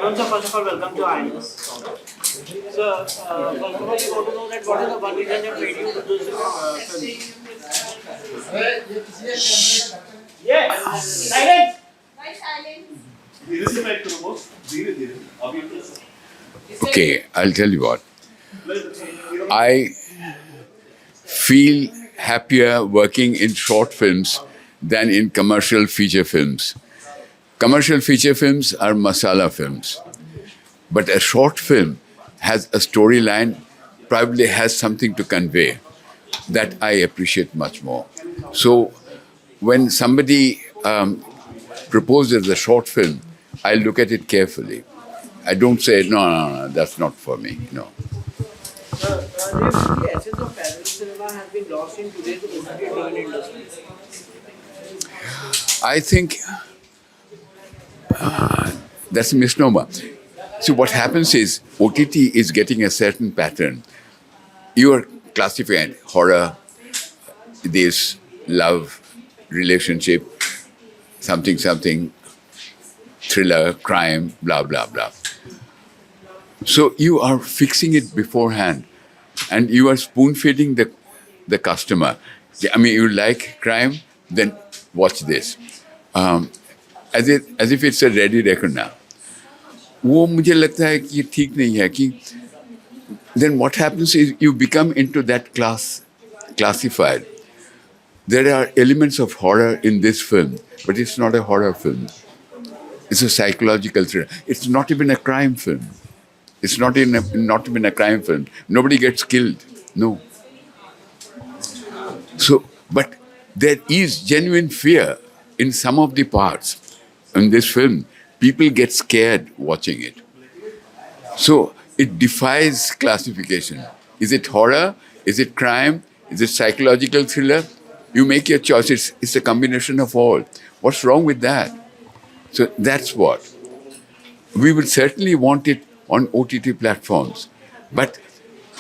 So first of all, welcome to INS. So, first of all, we want to know that what is the one reason that made you to do this film? Yeah, silence. Why silence? Okay, I'll tell you what. I feel happier working in short films than in commercial feature films. Commercial feature films are masala films. But a short film has a storyline, probably has something to convey that I appreciate much more. So when somebody proposes a short film, I look at it carefully. I don't say, no, that's not for me. No. The essence of parallel cinema has been lost in today's OTT industry. I think that's a misnomer. So what happens is OTT is getting a certain pattern. You are classifying horror, this love, relationship, something, thriller, crime, blah, blah, blah. So you are fixing it beforehand and you are spoon-feeding the customer. I mean, you like crime, then watch this. As if it's a ready reckoner. वो मुझे लगता है कि ठीक नहीं है कि then what happens is you become into that classified. There are elements of horror in this film, but it's not a horror film. It's a psychological thriller. It's not even a crime film. It's not even a crime film. Nobody gets killed. No. So, but there is genuine fear in some of the parts in this film. People get scared watching it. So it defies classification. Is it horror? Is it crime? Is it psychological thriller? You make your choice. It's a combination of all. What's wrong with that? So that's what. We would certainly want it on OTT platforms, but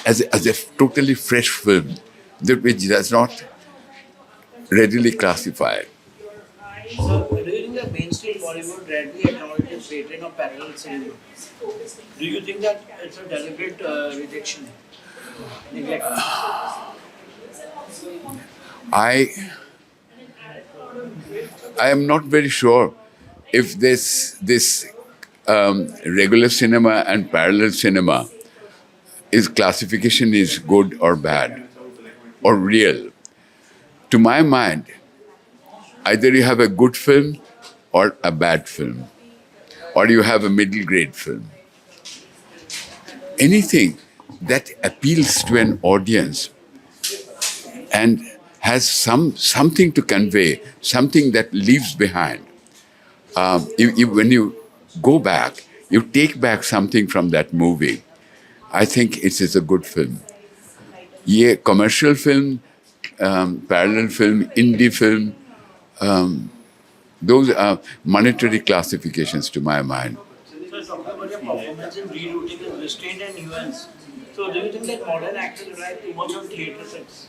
as a totally fresh film, which does not readily classify it. So, do you think that mainstream Bollywood readily acknowledges the patron of parallel cinema? Do you think that it's a deliberate rejection? Neglect? I am not very sure if this regular cinema and parallel cinema classification is good or bad or real. To my mind, either you have a good film or a bad film, or you have a middle grade film. Anything that appeals to an audience and has something to convey, something that leaves behind. When you go back, you take back something from that movie. I think it is a good film. Yeah, commercial film, parallel film, indie film, those are monetary classifications to my mind. So, talking about your performance in rerouting is restrained and nuanced. So, do you think that modern actors rely too much on theatre sets?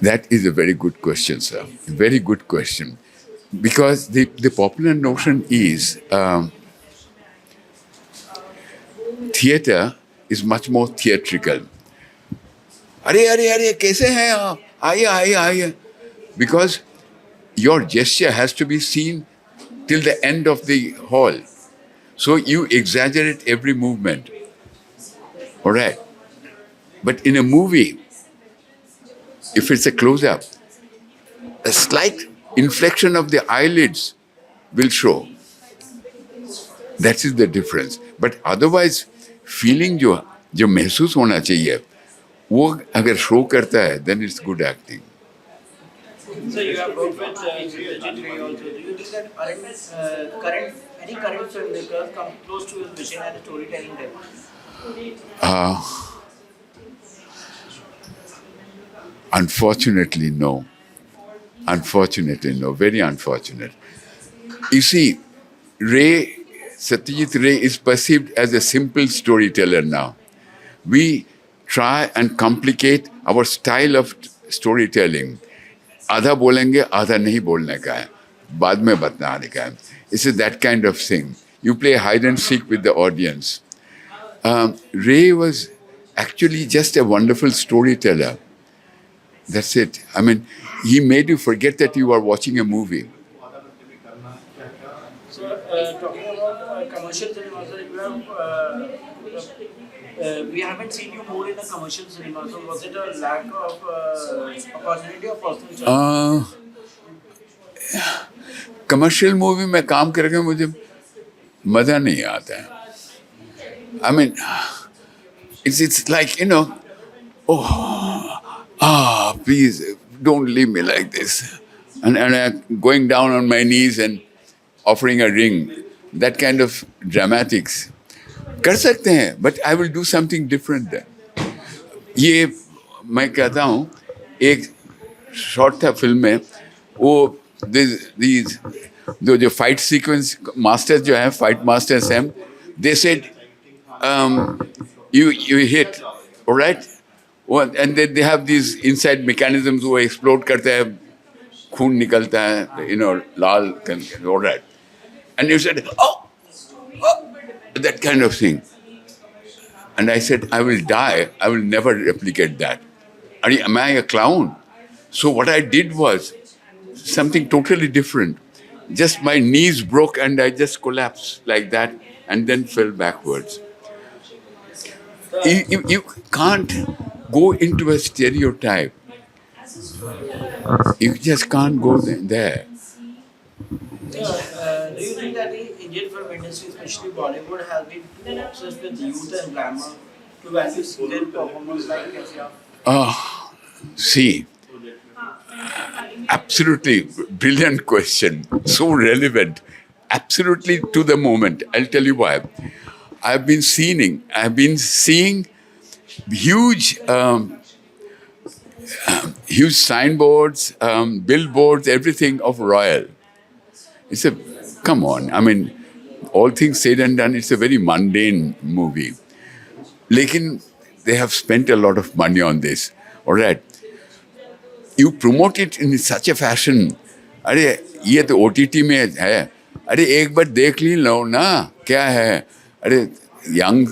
That is a very good question, sir. Very good question. Because the popular notion is theatre is much more theatrical. Arey, kaise hain aap? Aaiye. Because your gesture has to be seen till the end of the hall. So you exaggerate every movement. All right. But in a movie, if it's a close-up, a slight inflection of the eyelids will show. That is the difference. But otherwise, feeling जो महसूस होना चाहिए, वो अगर show करता है, then it's good acting. So you have worked with Satyajit Ray also. Do you think that any current filmmakers come close to his vision and storytelling depth? Unfortunately, no. Very unfortunate. You see, Satyajit Ray is perceived as a simple storyteller now. We try and complicate our style of storytelling. आधा बोलेंगे, आधा नहीं बोलने का है, बाद में बताने का है. It's that kind of thing. You play hide and seek with the audience. Ray was actually just a wonderful storyteller. That's it. I mean, he made you forget that you are watching a movie. So, talking about commercial cinema, so you have, we haven't seen you more in a commercial cinema. So, was it a lack of opportunity or personal choice? Commercial movie में काम करके मुझे मज़ा नहीं आता है. I mean, it's like, please don't leave me like this. And I'm going down on my knees and offering a ring. That kind of dramatics. कर सकते हैं, but I will do something different then. ये मैं कहता हूँ, एक shot था film में, वो these जो फाइट सीक्वेंस मास्टर्स जो हैं, फाइट मास्टर्स हैं, they said, you hit, all right? And they have these inside mechanisms वो explode करते हैं, खून निकलता है, लाल, all right. And you said, oh, that kind of thing. And I said, I will die. I will never replicate that. Am I a clown? So what I did was something totally different. Just my knees broke and I just collapsed like that and then fell backwards. You can't go into a stereotype. You just can't go there. Do you think that the Indian film industry, especially Bollywood, has been too obsessed with youth and glamour to value seasoned performers like Kesha? See, absolutely brilliant question. So relevant. Absolutely to the moment. I'll tell you why. I've been seeing huge huge signboards, billboards, everything of Royal. Come on, I mean, all things said and done, it's a very mundane movie. Lekin, they have spent a lot of money on this, all right? You promote it in such a fashion, अरे ये तो OTT में है, अरे एक बार देख ली लो ना, क्या है, अरे young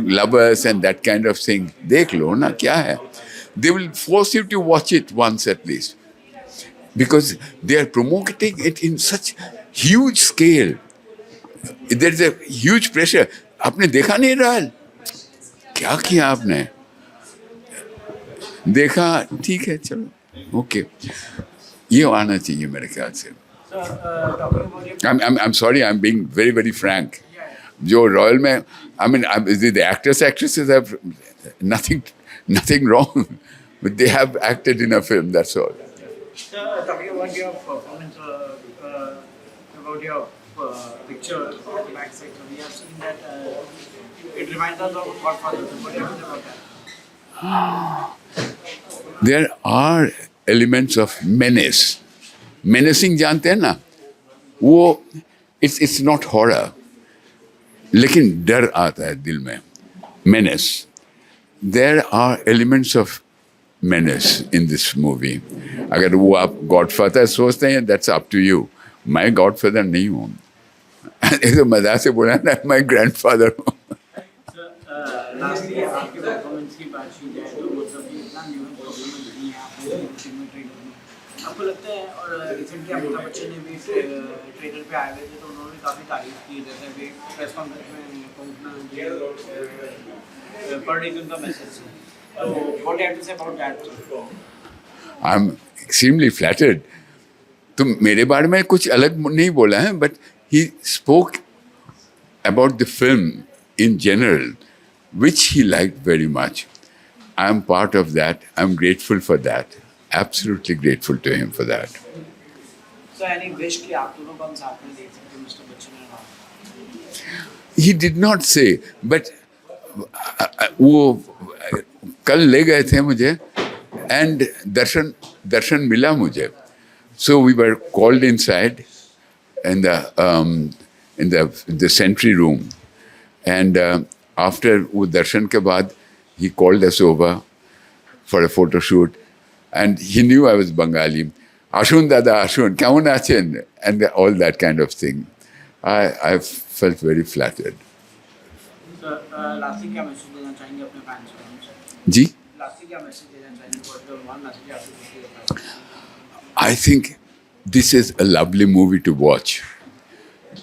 lovers and that kind of thing, देख लो ना, क्या है? They will force you to watch it once at least. Because they are promoting it in such huge scale. There's a huge pressure. आपने देखा नहीं रहल? क्या किया आपने? देखा, ठीक है, चलो, okay. ये आना चाहिए मेरे ख्याल से. So, talking about your I'm sorry, I'm being very, very frank. जो रॉयल में, I mean, the actresses have nothing wrong, but they have acted in a film, that's all. Talking about your performance, about your picture on the back section, we have seen that it reminds us of Godfather. What do you think about that? There are elements of menace. Menacing जानते हैं ना? वो it's not horror. लेकिन डर आता है दिल में. Menace. There are elements of menace in this movie. अगर वो आप Godfather सोचते हैं, that's up to you. मैं Godfather नहीं हूँ. एक तो मजाक से बोला ना, मैं grandfather हूँ. Lastly, आपके परफॉर्मेंस की बात की जाए तो मतलब कि इतना न्यून परफॉर्मेंस नहीं है आपने फिल्म ट्रेलर में. आपको लगता है, और रिसेंटली अमिताभ बच्चन ने भी ट्रेलर पे आए हुए थे तो उन्होंने काफ़ी तारीफ की, जैसे भी प्रेस कॉन्फ्रेंस में पहुंचना पढ़ रही थी उनका message. So, what do you have to say about that? I'm extremely flattered. तो मेरे बारे में कुछ अलग नहीं बोला है, but he spoke about the film in general, which he liked very much. I'm part of that. I'm grateful for that. Absolutely grateful to him for that. So, any wish कि आप दोनों को हम साथ में देख सकते हैं, मिस्टर बच्चन और आप? He did not say, but वो कल ले गए थे मुझे, and दर्शन मिला मुझे. So we were called inside in the sentry room, and after वो दर्शन के बाद he called us over for a photo shoot, and he knew I was Bengali. Ashun dada, Ashun, কেমন আছেন? And all that kind of thing. I felt very flattered. Sir lastly क्या message देना चाहेंगे अपने fans को? जी, lastly क्या message देना चाहेंगे? व्हाट द वन मैसेज आपको देना चाहेंगे? I think this is a lovely movie to watch.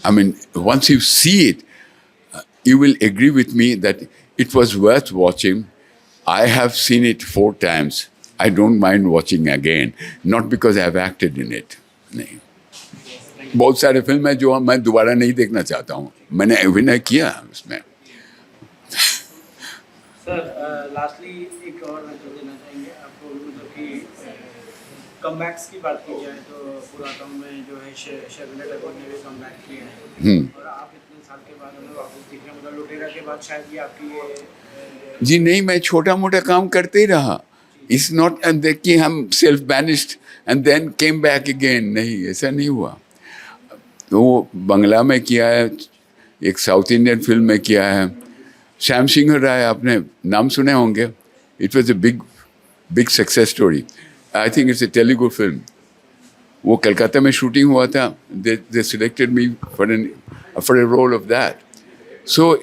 I mean, once you see it, you will agree with me that it was worth watching. I have seen it 4 times. I don't mind watching again, not because I have acted in it. नहीं, बहुत सारे film है जो मैं दोबारा नहीं देखना चाहता हूँ. मैंने अभिनय किया उसमें. सर लास्टली एक और मैसेज देना चाहेंगे आपको, मतलब कि कमबैक्स की बात की जाए तो पुरातन में जो है शर्मिला टैगोर ने भी कमबैक किया है, और आप इतने साल के बाद हमें वापस दिख रहे हैं, मतलब लुटेरा के बाद शायद ये आपकी जी नहीं, मैं छोटा मोटा काम करते ही रहा. इट्स नॉट कि हम self banished and then came back again. नहीं, ऐसा नहीं हुआ. वो बंगला में किया है, एक साउथ इंडियन फिल्म में किया है. श्याम सिंह राय, आपने नाम सुने होंगे. It was a big success story. I think it's a Telugu film. वो कलकत्ता में शूटिंग हुआ था. They selected me for a role of that. So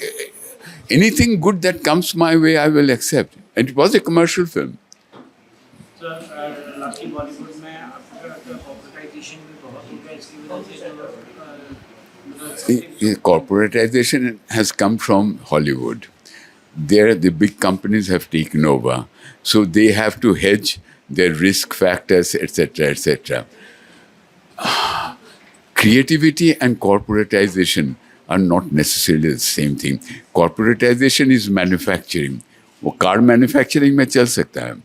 anything good that comes my way, I will accept. And it was a commercial film. Sir lastly Bollywood में आपको क्या लगता है corporatisation भी बहुत हो गया इसकी वजह से जो Corporatization has come from Hollywood. There, the big companies have taken over. So they have to hedge their risk factors, etc., etc. Creativity and corporatization are not necessarily the same thing. Corporatization is manufacturing. वो car manufacturing में चल सकता है.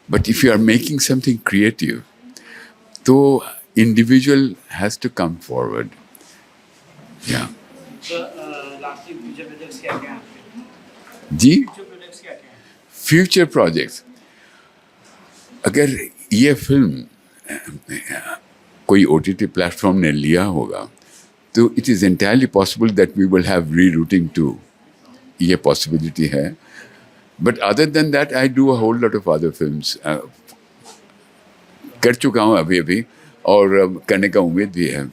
But if you are making something creative, तो individual has to come forward. Yeah. Sir lastly future projects क्या क्या हैं आपके? जी, फ्यूचर प्रोजेक्ट्स क्या क्या हैं? Future projects. अगर ये फिल्म कोई OTT प्लेटफॉर्म ने लिया होगा तो it is entirely possible that we will have rerouting too. ये पॉसिबिलिटी है. But other than that I do a whole lot of other films. कर चुका हूँ अभी और करने का उम्मीद भी है.